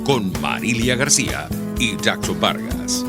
con Marilia García y Jackson Vargas.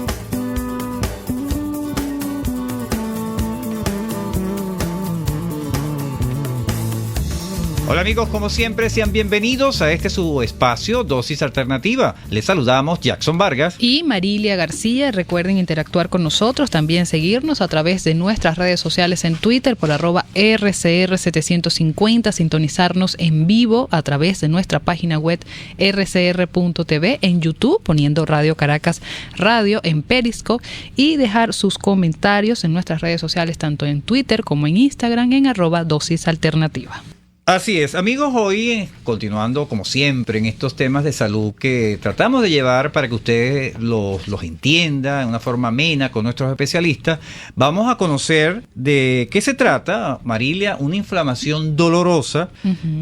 Hola amigos, como siempre, sean bienvenidos a este su espacio Dosis Alternativa. Les saludamos Jackson Vargas y Marilia García. Recuerden interactuar con nosotros, también seguirnos a través de nuestras redes sociales en Twitter por @RCR750, sintonizarnos en vivo a través de nuestra página web rcr.tv, en YouTube poniendo Radio Caracas Radio, en Periscope, y dejar sus comentarios en nuestras redes sociales tanto en Twitter como en Instagram en @dosisalternativa. Así es, amigos, hoy continuando como siempre en estos temas de salud que tratamos de llevar para que usted los entienda de una forma amena con nuestros especialistas, vamos a conocer de qué se trata, Marilia, una inflamación dolorosa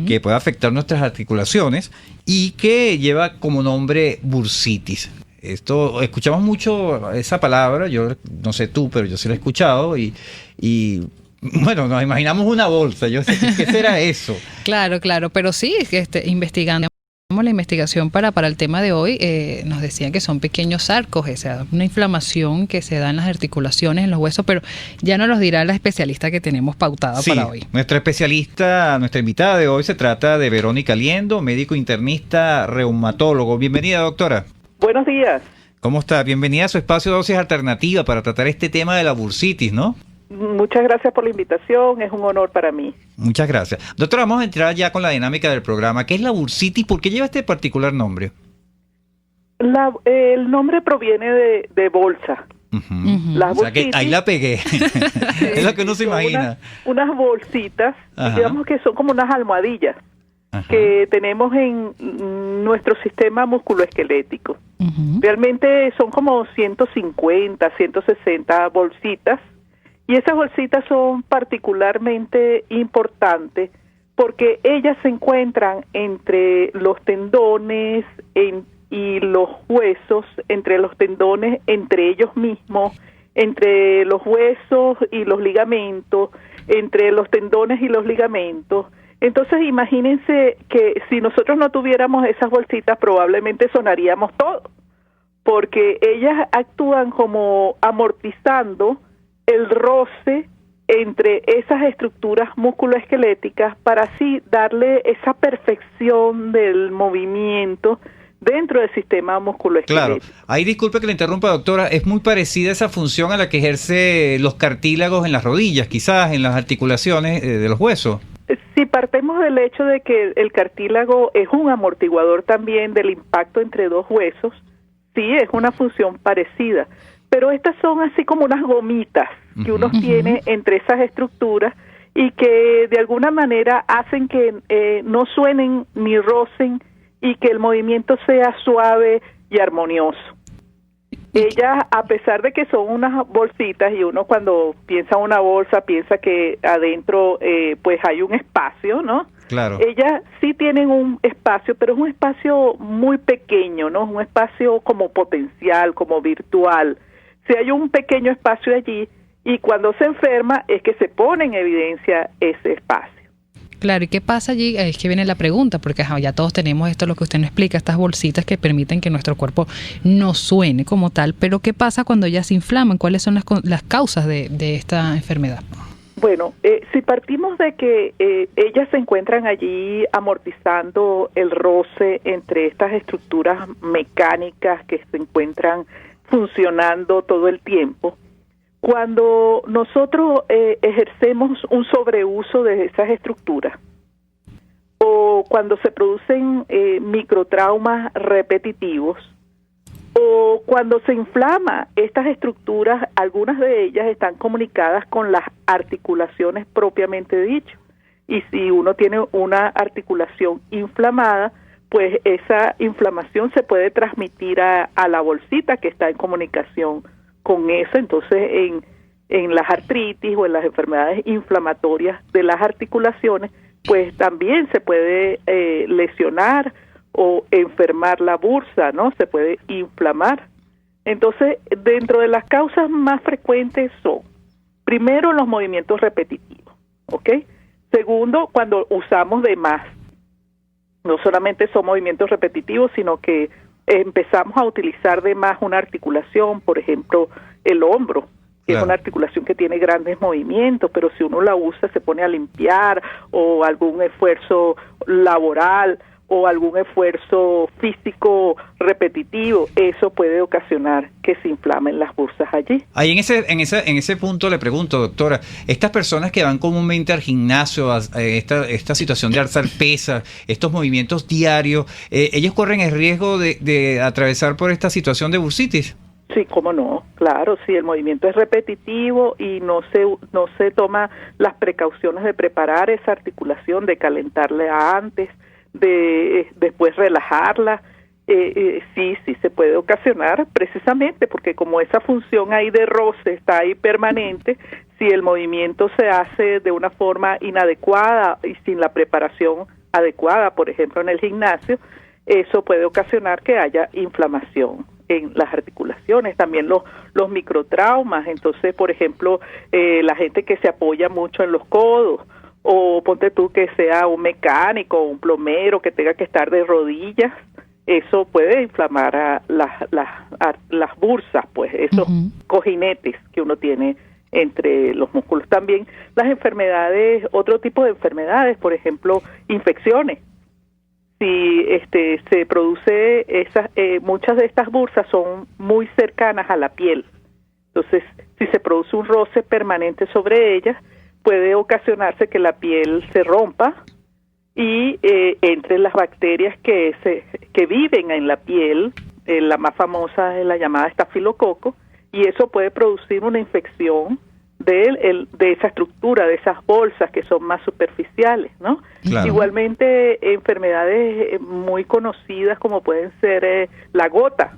que puede afectar nuestras articulaciones y que lleva como nombre bursitis. Esto, escuchamos mucho esa palabra, yo no sé tú, pero yo sí la he escuchado y bueno, nos imaginamos una bolsa. Yo sé qué será eso. Claro, pero sí, investigando la investigación para el tema de hoy, nos decían que son pequeños sarcos, o sea, una inflamación que se da en las articulaciones, en los huesos, pero ya nos los dirá la especialista que tenemos pautada para hoy. Nuestra especialista, nuestra invitada de hoy se trata de Verónica Liendo, médico internista, reumatólogo. Bienvenida, doctora. Buenos días. ¿Cómo está? Bienvenida a su espacio Dosis Alternativa para tratar este tema de la bursitis, ¿no? Muchas gracias por la invitación, es un honor para mí. Muchas gracias. Doctora, vamos a entrar ya con la dinámica del programa. ¿Qué es la bursitis? ¿Por qué lleva este particular nombre? El nombre proviene de bolsa. O sea que ahí la pegué. Es lo que uno se imagina. Unas bolsitas, digamos que son como unas almohadillas que tenemos en nuestro sistema musculoesquelético. Realmente son como 150, 160 bolsitas. Y esas bolsitas son particularmente importantes porque ellas se encuentran entre los tendones y los huesos, entre los tendones, entre ellos mismos, entre los huesos y los ligamentos, entre los tendones y los ligamentos. Entonces imagínense que si nosotros no tuviéramos esas bolsitas probablemente sonaríamos todo, porque ellas actúan como amortizando el roce entre esas estructuras musculoesqueléticas para así darle esa perfección del movimiento dentro del sistema musculoesquelético. Claro, ahí disculpe que le interrumpa, doctora, es muy parecida esa función a la que ejerce los cartílagos en las rodillas, quizás en las articulaciones de los huesos. Si partimos del hecho de que el cartílago es un amortiguador también del impacto entre dos huesos, sí, es una función parecida. Pero estas son así como unas gomitas que uno tiene entre esas estructuras y que de alguna manera hacen que no suenen ni rocen y que el movimiento sea suave y armonioso. Ellas, a pesar de que son unas bolsitas y uno cuando piensa en una bolsa piensa que adentro pues hay un espacio, ¿no? Claro. Ellas sí tienen un espacio, pero es un espacio muy pequeño, ¿no? Un espacio como potencial, como virtual. Si hay un pequeño espacio allí y cuando se enferma es que se pone en evidencia ese espacio. Claro, ¿y qué pasa allí? Es que viene la pregunta, porque ya todos tenemos esto, lo que usted nos explica, estas bolsitas que permiten que nuestro cuerpo no suene como tal, pero ¿qué pasa cuando ellas se inflaman? ¿Cuáles son las causas de esta enfermedad? Bueno, si partimos de que ellas se encuentran allí amortizando el roce entre estas estructuras mecánicas que se encuentran funcionando todo el tiempo, cuando nosotros ejercemos un sobreuso de esas estructuras o cuando se producen microtraumas repetitivos o cuando se inflama estas estructuras, algunas de ellas están comunicadas con las articulaciones propiamente dicho. Y si uno tiene una articulación inflamada, pues esa inflamación se puede transmitir a la bolsita que está en comunicación con eso. Entonces, en las artritis o en las enfermedades inflamatorias de las articulaciones, pues también se puede lesionar o enfermar la bursa, ¿no? Se puede inflamar. Entonces, dentro de las causas más frecuentes son, primero, los movimientos repetitivos, ¿ok? Segundo, cuando usamos de más. No solamente son movimientos repetitivos, sino que empezamos a utilizar de más una articulación, por ejemplo, el hombro, que es una articulación que tiene grandes movimientos, pero si uno la usa, se pone a limpiar, o algún esfuerzo laboral, o algún esfuerzo físico repetitivo, eso puede ocasionar que se inflamen las bursas allí. Ahí en ese punto le pregunto, doctora, estas personas que van comúnmente al gimnasio, a esta situación de alzar pesas, estos movimientos diarios, ¿ellos corren el riesgo de atravesar por esta situación de bursitis? Sí, cómo no, claro, si el movimiento es repetitivo y no se toma las precauciones de preparar esa articulación, de calentarla antes, de después relajarla, sí se puede ocasionar, precisamente porque como esa función ahí de roce está ahí permanente, si el movimiento se hace de una forma inadecuada y sin la preparación adecuada, por ejemplo en el gimnasio, eso puede ocasionar que haya inflamación en las articulaciones, también los microtraumas. Entonces, por ejemplo, la gente que se apoya mucho en los codos, o ponte tú que sea un mecánico o un plomero que tenga que estar de rodillas, eso puede inflamar a las bursas, pues esos cojinetes que uno tiene entre los músculos. También las enfermedades, otro tipo de enfermedades, por ejemplo, infecciones. Si se produce muchas de estas bursas son muy cercanas a la piel. Entonces, si se produce un roce permanente sobre ellas, puede ocasionarse que la piel se rompa y entre las bacterias que viven en la piel, la más famosa es la llamada estafilococo, y eso puede producir una infección de esa estructura, de esas bolsas que son más superficiales, ¿no? Claro. Igualmente, enfermedades muy conocidas como pueden ser la gota,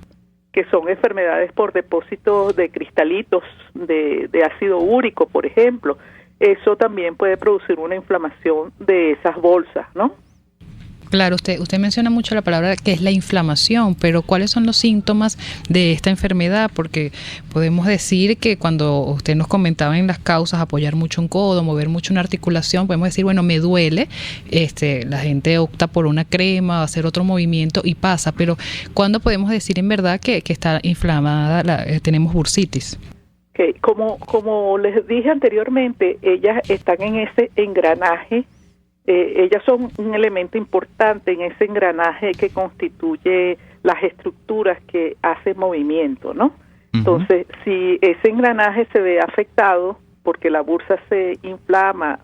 que son enfermedades por depósitos de cristalitos de ácido úrico, por ejemplo. Eso también puede producir una inflamación de esas bolsas, ¿no? Claro, usted menciona mucho la palabra que es la inflamación, pero ¿cuáles son los síntomas de esta enfermedad? Porque podemos decir que cuando usted nos comentaba en las causas, apoyar mucho un codo, mover mucho una articulación, podemos decir, bueno, me duele, la gente opta por una crema, hacer otro movimiento y pasa, pero ¿cuándo podemos decir en verdad que está inflamada, tenemos bursitis? Okay. Como les dije anteriormente, ellas están en ese engranaje, ellas son un elemento importante en ese engranaje que constituye las estructuras que hacen movimiento, ¿no? Entonces, si ese engranaje se ve afectado porque la bursa se inflama,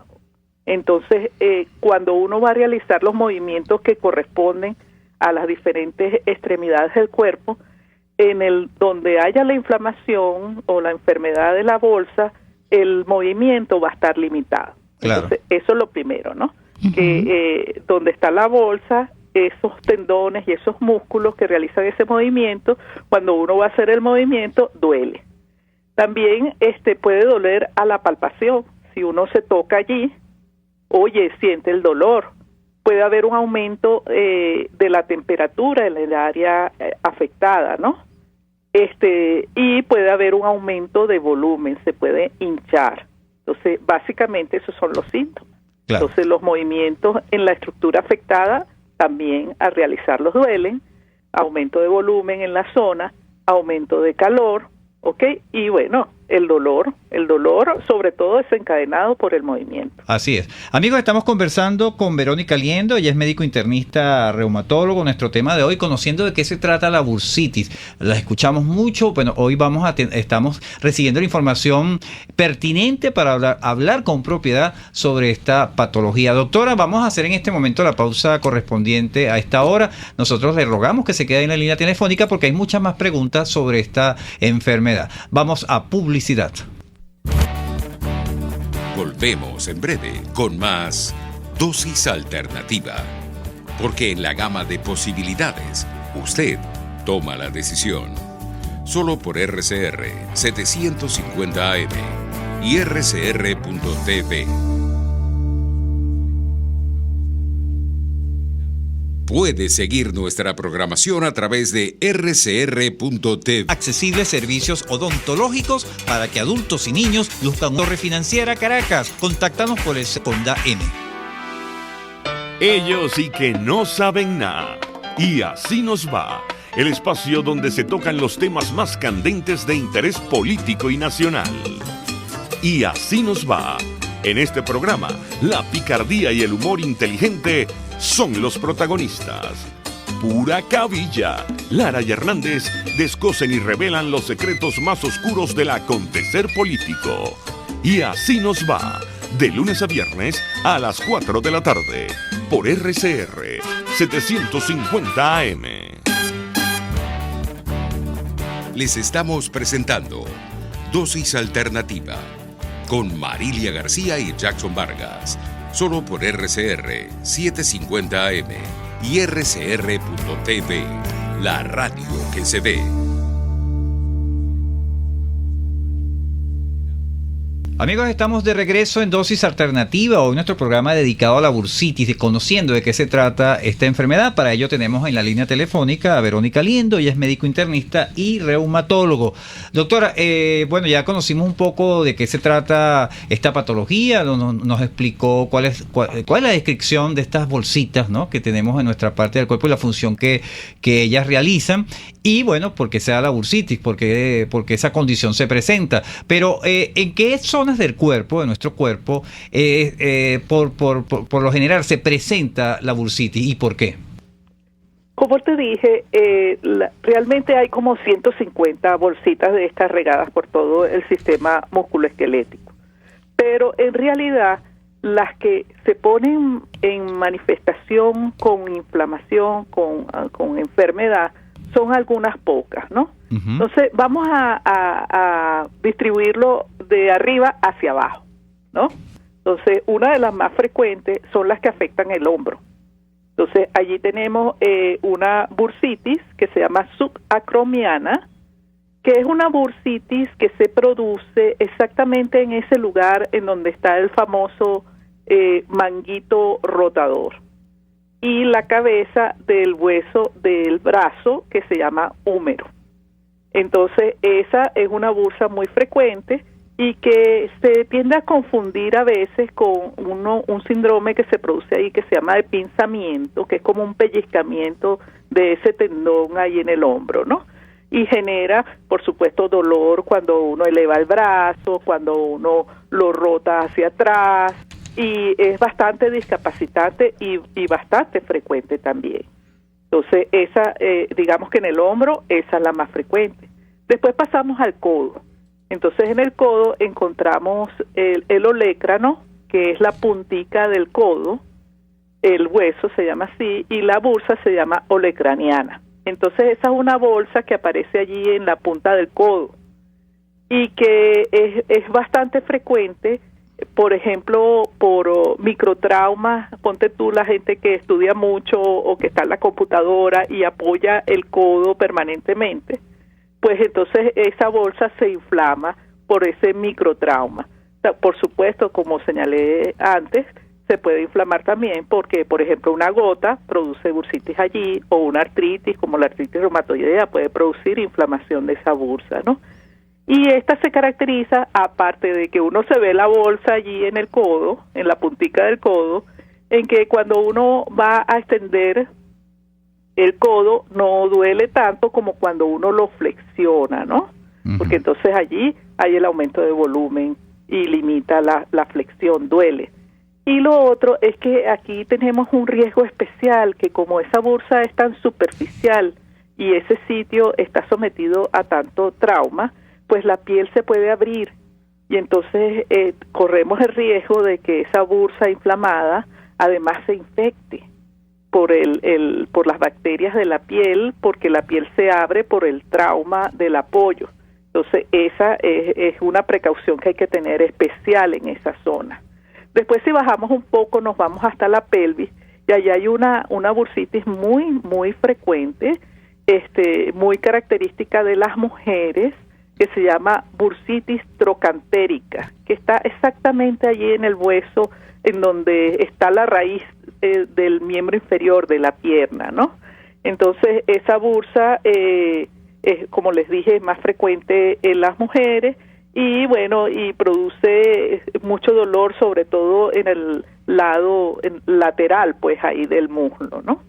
entonces cuando uno va a realizar los movimientos que corresponden a las diferentes extremidades del cuerpo, donde haya la inflamación o la enfermedad de la bolsa, el movimiento va a estar limitado. Claro. Entonces, eso es lo primero, ¿no? Que donde está la bolsa, esos tendones y esos músculos que realizan ese movimiento, cuando uno va a hacer el movimiento, duele. También puede doler a la palpación. Si uno se toca allí, siente el dolor. Puede haber un aumento de la temperatura en el área afectada, ¿no? Y puede haber un aumento de volumen, se puede hinchar. Entonces, básicamente esos son los síntomas. Claro. Entonces, los movimientos en la estructura afectada también al realizarlos duelen, aumento de volumen en la zona, aumento de calor, ¿ok? Y bueno, el dolor sobre todo desencadenado por el movimiento. Así es. Amigos, estamos conversando con Verónica Liendo, ella es médico internista reumatólogo. Nuestro tema de hoy, conociendo de qué se trata la bursitis. La escuchamos mucho, bueno, hoy estamos recibiendo la información pertinente para hablar con propiedad sobre esta patología. Doctora, vamos a hacer en este momento la pausa correspondiente a esta hora. Nosotros le rogamos que se quede en la línea telefónica porque hay muchas más preguntas sobre esta enfermedad. Vamos a publicidad. Volvemos en breve con más Dosis Alternativa. Porque en la gama de posibilidades, usted toma la decisión. Solo por RCR 750 AM y rcr.tv. Puede seguir nuestra programación a través de rcr.tv. Accesibles servicios odontológicos para que adultos y niños luzcan. Torre Financiera Caracas. Contáctanos por el Seconda M. Ellos sí que no saben nada. Y así nos va, el espacio donde se tocan los temas más candentes de interés político y nacional. Y así nos va. En este programa, la picardía y el humor inteligente son los protagonistas. Pura cabilla. Lara y Hernández descosen y revelan los secretos más oscuros del acontecer político. Y así nos va, de lunes a viernes a las 4 de la tarde, por RCR 750 AM. Les estamos presentando Dosis Alternativa con Marilia García y Jackson Vargas, solo por RCR 750 AM y RCR.tv, la radio que se ve. Amigos, estamos de regreso en Dosis Alternativa, hoy nuestro programa dedicado a la bursitis, conociendo de qué se trata esta enfermedad. Para ello tenemos en la línea telefónica a Verónica Liendo, ella es médico internista y reumatólogo. Doctora, bueno, ya conocimos un poco de qué se trata esta patología, nos explicó cuál es la descripción de estas bolsitas, ¿no?, que tenemos en nuestra parte del cuerpo y la función que ellas realizan. Y bueno, porque sea la bursitis, porque esa condición se presenta. Pero ¿en qué zonas del cuerpo, de nuestro cuerpo, por lo general se presenta la bursitis y por qué? Como te dije, realmente hay como 150 bolsitas de estas regadas por todo el sistema musculoesquelético. Pero en realidad, las que se ponen en manifestación con inflamación, con enfermedad, son algunas pocas, ¿no? Uh-huh. Entonces, vamos a distribuirlo de arriba hacia abajo, ¿no? Entonces, una de las más frecuentes son las que afectan el hombro. Entonces, allí tenemos una bursitis que se llama subacromiana, que es una bursitis que se produce exactamente en ese lugar en donde está el famoso manguito rotador y la cabeza del hueso del brazo que se llama húmero. Entonces, esa es una bursa muy frecuente y que se tiende a confundir a veces con un síndrome que se produce ahí que se llama de pinzamiento, que es como un pellizcamiento de ese tendón ahí en el hombro, ¿no? Y genera, por supuesto, dolor cuando uno eleva el brazo, cuando uno lo rota hacia atrás, y es bastante discapacitante y bastante frecuente también. Entonces, esa, digamos que en el hombro, esa es la más frecuente. Después pasamos al codo. Entonces, en el codo encontramos el olecrano, que es la puntica del codo, el hueso se llama así, y la bursa se llama olecraniana. Entonces, esa es una bolsa que aparece allí en la punta del codo y que es bastante frecuente. Por ejemplo, por microtraumas, ponte tú la gente que estudia mucho o que está en la computadora y apoya el codo permanentemente, pues entonces esa bolsa se inflama por ese microtrauma. O sea, por supuesto, como señalé antes, se puede inflamar también porque, por ejemplo, una gota produce bursitis allí o una artritis, como la artritis reumatoidea, puede producir inflamación de esa bursa, ¿no? Y esta se caracteriza, aparte de que uno se ve la bolsa allí en el codo, en la puntica del codo, en que cuando uno va a extender el codo no duele tanto como cuando uno lo flexiona, ¿no? Uh-huh. Porque entonces allí hay el aumento de volumen y limita la flexión, duele. Y lo otro es que aquí tenemos un riesgo especial, que como esa bursa es tan superficial y ese sitio está sometido a tanto trauma, pues la piel se puede abrir y entonces corremos el riesgo de que esa bursa inflamada además se infecte por las bacterias de la piel, porque la piel se abre por el trauma del apoyo. Entonces esa es una precaución que hay que tener especial en esa zona. Después, si bajamos un poco, nos vamos hasta la pelvis y allá hay una bursitis muy, muy frecuente, muy característica de las mujeres, que se llama bursitis trocantérica, que está exactamente allí en el hueso, en donde está la raíz del miembro inferior de la pierna, ¿no? Entonces, esa bursa, como les dije, es más frecuente en las mujeres y, bueno, y produce mucho dolor, sobre todo en el lado lateral, pues, ahí del muslo, ¿no?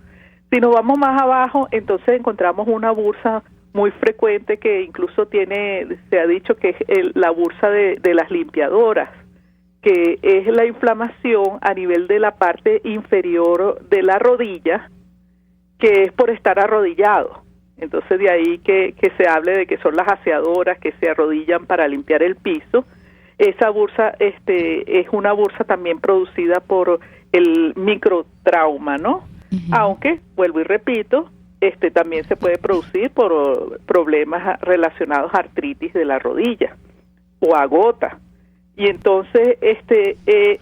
Si nos vamos más abajo, entonces encontramos una bursa muy frecuente que incluso se ha dicho que es la bursa de las limpiadoras, que es la inflamación a nivel de la parte inferior de la rodilla, que es por estar arrodillado. Entonces de ahí que se hable de que son las aseadoras que se arrodillan para limpiar el piso. Esa bursa es una bursa también producida por el microtrauma, ¿no? Uh-huh. Aunque, vuelvo y repito, también se puede producir por problemas relacionados a artritis de la rodilla o a gota. Y entonces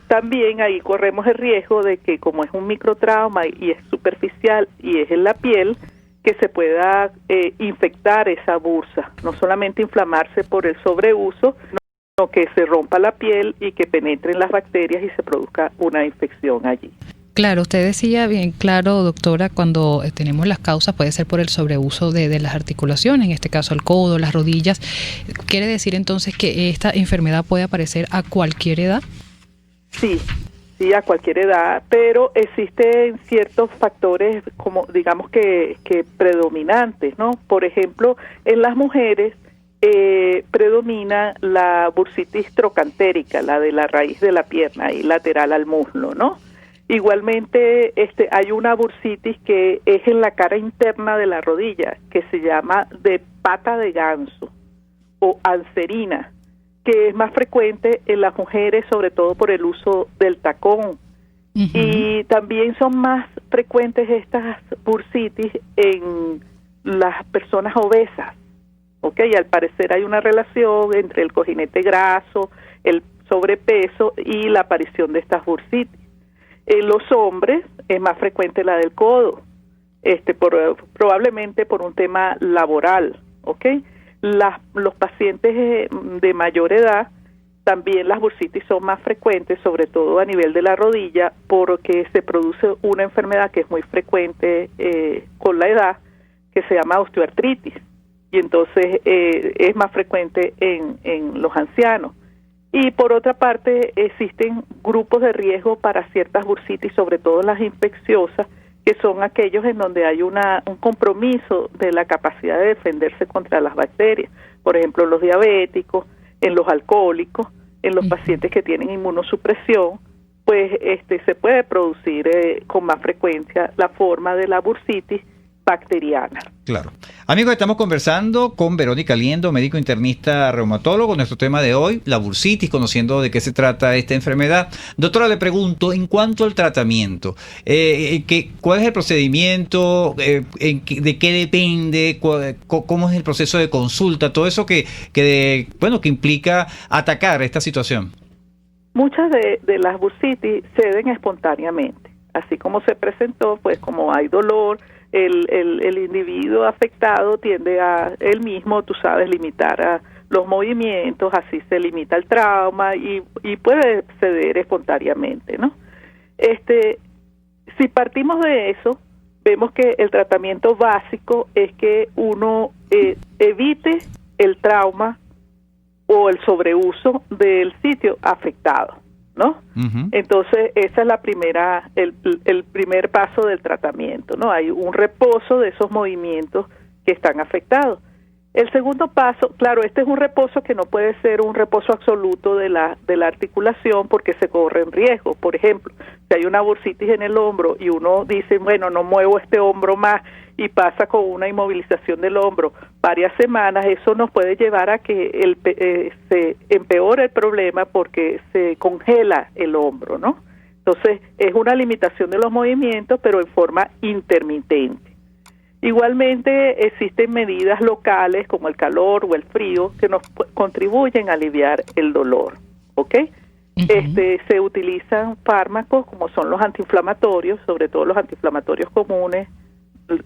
también ahí corremos el riesgo de que, como es un microtrauma y es superficial y es en la piel, que se pueda infectar esa bursa, no solamente inflamarse por el sobreuso, sino que se rompa la piel y que penetren las bacterias y se produzca una infección allí. Claro, usted decía bien claro, doctora, cuando tenemos las causas puede ser por el sobreuso de las articulaciones, en este caso el codo, las rodillas. ¿Quiere decir entonces que esta enfermedad puede aparecer a cualquier edad? Sí, a cualquier edad, pero existen ciertos factores como digamos que predominantes, ¿no? Por ejemplo, en las mujeres predomina la bursitis trocantérica, la de la raíz de la pierna y lateral al muslo, ¿no? Igualmente hay una bursitis que es en la cara interna de la rodilla, que se llama de pata de ganso o anserina, que es más frecuente en las mujeres, sobre todo por el uso del tacón. Uh-huh. Y también son más frecuentes estas bursitis en las personas obesas. ¿Okay? Y al parecer hay una relación entre el cojinete graso, el sobrepeso y la aparición de estas bursitis. En los hombres es más frecuente la del codo, probablemente por un tema laboral, ¿ok? Los pacientes de mayor edad, también las bursitis son más frecuentes, sobre todo a nivel de la rodilla, porque se produce una enfermedad que es muy frecuente con la edad, que se llama osteoartritis, y entonces es más frecuente en los ancianos. Y por otra parte, existen grupos de riesgo para ciertas bursitis, sobre todo las infecciosas, que son aquellos en donde hay un compromiso de la capacidad de defenderse contra las bacterias. Por ejemplo, los diabéticos, en los alcohólicos, en los pacientes que tienen inmunosupresión, pues se puede producir con más frecuencia la forma de la bursitis bacteriana. Claro. Amigos, estamos conversando con Verónica Liendo, médico internista reumatólogo. Nuestro tema de hoy, la bursitis, conociendo de qué se trata esta enfermedad. Doctora, le pregunto, en cuanto al tratamiento, ¿cuál es el procedimiento? ¿De qué depende? ¿Cómo es el proceso de consulta? Todo eso que implica atacar esta situación. Muchas de las bursitis se den espontáneamente. Así como se presentó, pues como hay dolor, el individuo afectado tiende a él mismo, tú sabes, limitar a los movimientos, así se limita el trauma y puede ceder espontáneamente, ¿no? Si partimos de eso, vemos que el tratamiento básico es que uno evite el trauma o el sobreuso del sitio afectado, ¿no? Uh-huh. Entonces esa es el primer paso del tratamiento, ¿no? Hay un reposo de esos movimientos que están afectados. El segundo paso, claro, este es un reposo que no puede ser un reposo absoluto de la articulación porque se corren riesgos. Por ejemplo, si hay una bursitis en el hombro y uno dice, bueno, no muevo este hombro más y pasa con una inmovilización del hombro varias semanas, eso nos puede llevar a que se empeore el problema porque se congela el hombro, ¿no? Entonces, es una limitación de los movimientos, pero en forma intermitente. Igualmente existen medidas locales como el calor o el frío que nos contribuyen a aliviar el dolor, ¿ok? Uh-huh. Se utilizan fármacos como son los antiinflamatorios, sobre todo los antiinflamatorios comunes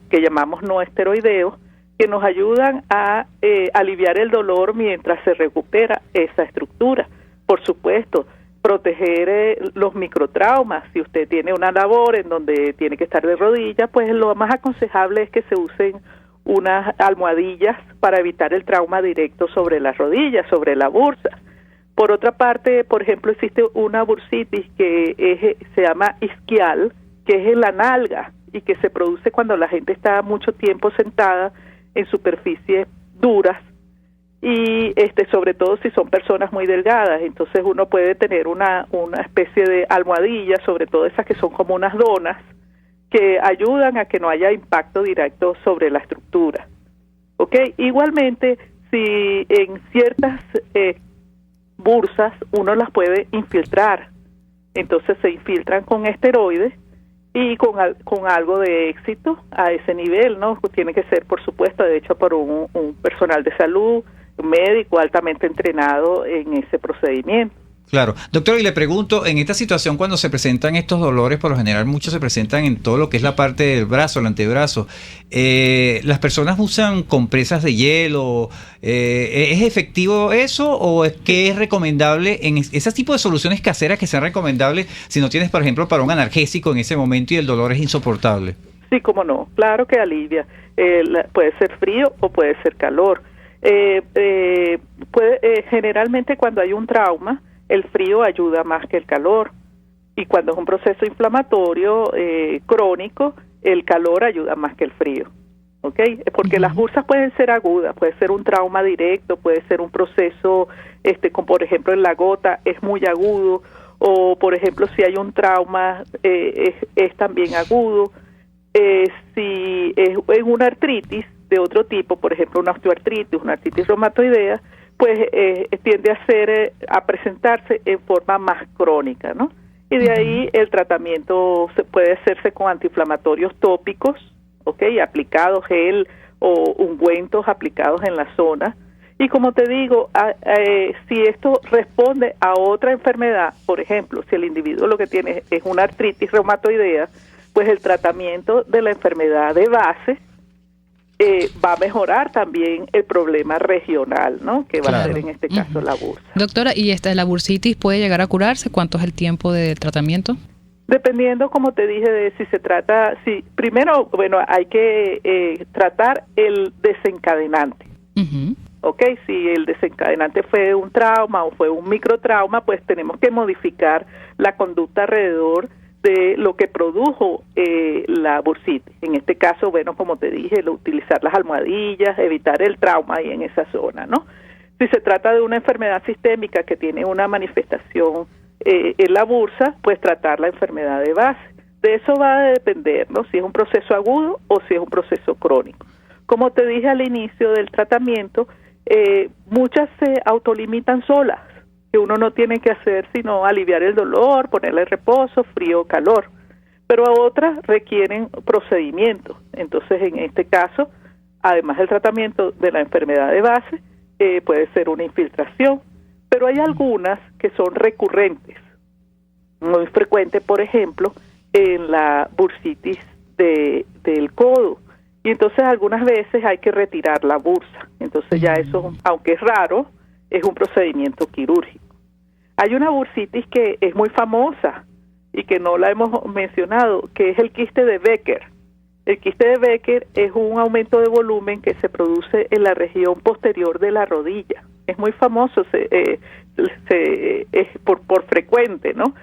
que llamamos no esteroideos, que nos ayudan a aliviar el dolor mientras se recupera esa estructura. Por supuesto, proteger los microtraumas. Si usted tiene una labor en donde tiene que estar de rodillas, pues lo más aconsejable es que se usen unas almohadillas para evitar el trauma directo sobre las rodillas, sobre la bursa. Por otra parte, por ejemplo, existe una bursitis que se llama isquial, que es en la nalga, y que se produce cuando la gente está mucho tiempo sentada en superficies duras y sobre todo si son personas muy delgadas. Entonces uno puede tener una especie de almohadilla, sobre todo esas que son como unas donas, que ayudan a que no haya impacto directo sobre la estructura. ¿Ok? Igualmente, si en ciertas bursas uno las puede infiltrar, entonces se infiltran con esteroides y con algo de éxito a ese nivel, ¿no? Tiene que ser, por supuesto, hecho por un personal de salud, un médico altamente entrenado en ese procedimiento. Claro. Doctor, y le pregunto, en esta situación cuando se presentan estos dolores, por lo general muchos se presentan en todo lo que es la parte del brazo, el antebrazo, ¿las personas usan compresas de hielo? ¿Es efectivo eso o es que es recomendable en ese tipo de soluciones caseras que sean recomendables si no tienes, por ejemplo, para un analgésico en ese momento y el dolor es insoportable? Sí, cómo no, claro que alivia. Puede ser frío o puede ser calor. Generalmente cuando hay un trauma, el frío ayuda más que el calor, y cuando es un proceso inflamatorio crónico, el calor ayuda más que el frío, ¿ok? Porque las bursas pueden ser agudas, puede ser un trauma directo, puede ser un proceso, como por ejemplo en la gota es muy agudo, o por ejemplo si hay un trauma es también agudo. Si es en una artritis de otro tipo, por ejemplo una osteoartritis, una artritis reumatoidea, pues tiende a presentarse en forma más crónica, ¿no? Y de ahí el tratamiento puede hacerse con antiinflamatorios tópicos, ¿ok? Aplicados, gel o ungüentos aplicados en la zona. Y como te digo, si esto responde a otra enfermedad, por ejemplo, si el individuo lo que tiene es una artritis reumatoidea, pues el tratamiento de la enfermedad de base va a mejorar también el problema regional, ¿no? Que va a ser en este caso la bursa. Doctora, ¿y la bursitis puede llegar a curarse? ¿Cuánto es el tiempo de tratamiento? Dependiendo, como te dije, de si se trata, primero, bueno, hay que tratar el desencadenante. ¿Ok? Si el desencadenante fue un trauma o fue un microtrauma, pues tenemos que modificar la conducta alrededor de lo que produjo la bursitis. En este caso, bueno, como te dije, utilizar las almohadillas, evitar el trauma ahí en esa zona, ¿no? Si se trata de una enfermedad sistémica que tiene una manifestación en la bursa, pues tratar la enfermedad de base. De eso va a depender, ¿no? Si es un proceso agudo o si es un proceso crónico. Como te dije al inicio del tratamiento, muchas se autolimitan solas, que uno no tiene que hacer sino aliviar el dolor, ponerle reposo, frío o calor, pero a otras requieren procedimientos. Entonces, en este caso, además del tratamiento de la enfermedad de base, puede ser una infiltración, pero hay algunas que son recurrentes, muy frecuentes, por ejemplo, en la bursitis del codo, y entonces algunas veces hay que retirar la bursa. Entonces ya eso, aunque es raro, es un procedimiento quirúrgico. Hay una bursitis que es muy famosa y que no la hemos mencionado, que es el quiste de Becker. El quiste de Becker es un aumento de volumen que se produce en la región posterior de la rodilla. Es muy famoso, es por frecuente, ¿no?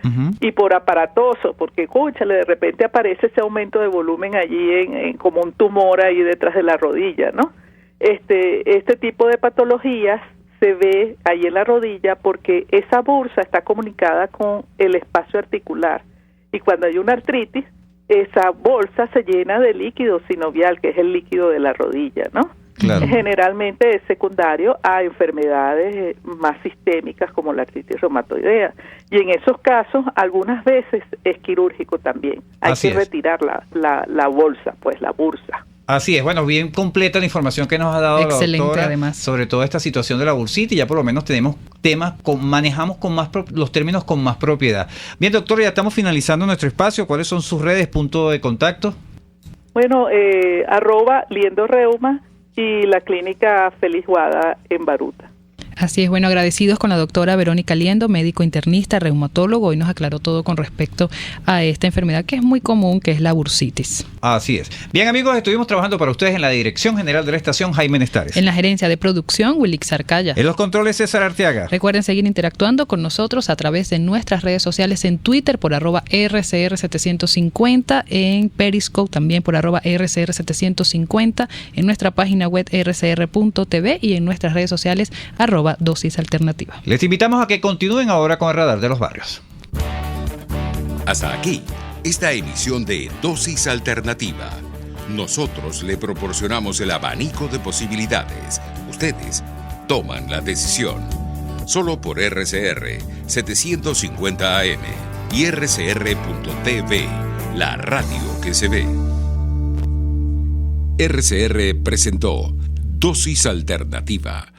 Y por aparatoso, porque, escúchale, de repente aparece ese aumento de volumen allí en como un tumor ahí detrás de la rodilla, ¿no? Este tipo de patologías se ve ahí en la rodilla porque esa bursa está comunicada con el espacio articular, y cuando hay una artritis, esa bolsa se llena de líquido sinovial, que es el líquido de la rodilla, ¿no? Claro. Generalmente es secundario a enfermedades más sistémicas como la artritis reumatoidea, y en esos casos algunas veces es quirúrgico también. Hay que retirar la bolsa, pues la bursa. Así es, bueno, bien completa la información que nos ha dado la doctora, además, sobre toda esta situación de la bursitis. Ya por lo menos tenemos manejamos con más los términos con más propiedad. Bien, doctor, ya estamos finalizando nuestro espacio. ¿Cuáles son sus redes, punto de contacto? Bueno, @liendoreuma y la clínica Félix Guada en Baruta. Así es, bueno, agradecidos con la doctora Verónica Liendo, médico internista, reumatólogo. Hoy nos aclaró todo con respecto a esta enfermedad que es muy común, que es la bursitis. Así es. Bien, amigos, estuvimos trabajando para ustedes en la dirección general de la estación, Jaime Nestares. En la gerencia de producción, Wilix Arcaya. En los controles, César Arteaga. Recuerden seguir interactuando con nosotros a través de nuestras redes sociales, en Twitter por @RCR750, en Periscope también por @RCR750, en nuestra página web rcr.tv y en nuestras redes sociales @dosis alternativa. Les invitamos a que continúen ahora con el Radar de los Barrios. Hasta aquí, esta emisión de Dosis Alternativa. Nosotros le proporcionamos el abanico de posibilidades. Ustedes toman la decisión. Solo por RCR 750 AM y RCR.tv, la radio que se ve. RCR presentó Dosis Alternativa,